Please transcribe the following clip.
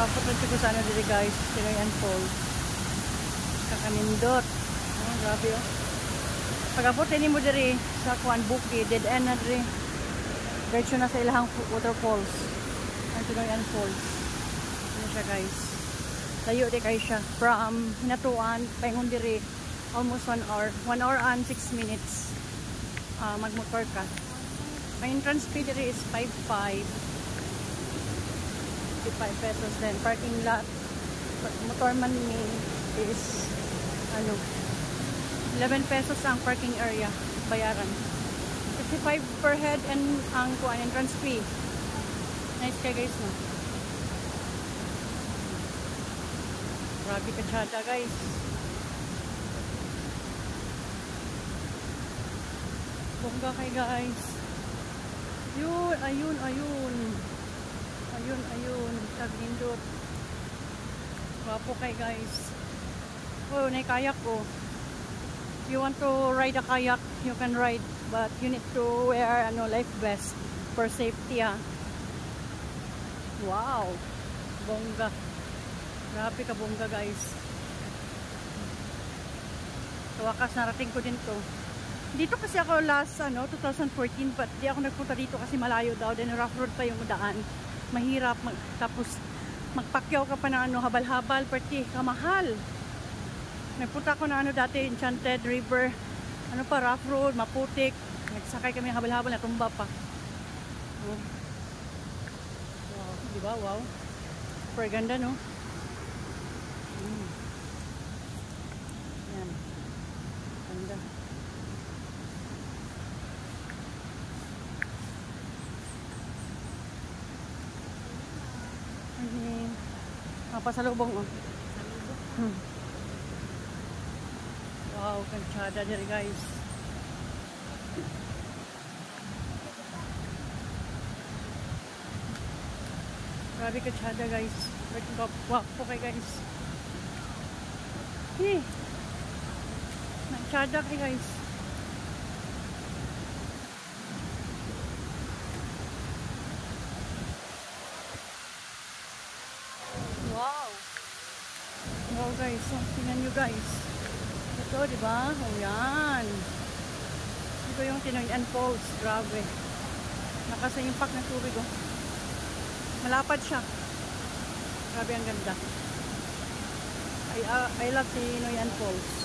Kapot na ko sana dito guys. Tinoyan Falls. Kakanindot. Oh, grabe oh. Pagkapot ni mo diri sa Kuan Bukid. Dead end na diri. Diretso na sa ilahang waterfalls. Ang Tinoyan Falls. Ano siya guys. Layo di kayo siya. From Hinatuan, paingon diri. Almost 1 hour. 1 hour and 6 minutes. Magmotor ka. Ang entrance fee diri is 5.5 pesos. Then parking lot motor man ni is ano 11 pesos ang parking area bayaran. 55 per head and ang kuan entrance fee. Nice kay guys no. Grabe ka tsada guys. Bongga kay guys. Yun, ayun, ayun. Ayun, ayun. Tagindot. Wapo kay guys. Oh, naikayak ko. If you want to ride a kayak, you can ride. But you need to wear life vest for safety ah. Wow. Bongga. Grabe ka bongga guys. Sa wakas narating ko din to. Dito kasi ako last 2014 but di ako nagpunta dito kasi malayo daw. Then rough road pa yung daan. Mahirap. Tapos magpakyaw ka pa na habal-habal. Pati kamahal. Nagpunta ako na dati Enchanted River. Rough road, maputik. Nagsakay kami habal-habal, natumba pa. Oh. Wow, diba? Wow. Super ganda no? Yan. Ganda. Pasalubong oh. Wow, kantsada diri guys. Grabe kantsada guys. Wapo kay guys. Hey. Kantsada kay guys. Wow. Wow guys, so, tingnan nyo guys. Ito, diba? Oh yan. Ito yung Tinoyan Falls. Grabe. Nakasayimpak ng tubig oh. Malapad siya. Grabe ang ganda. I love Tinoyan Falls.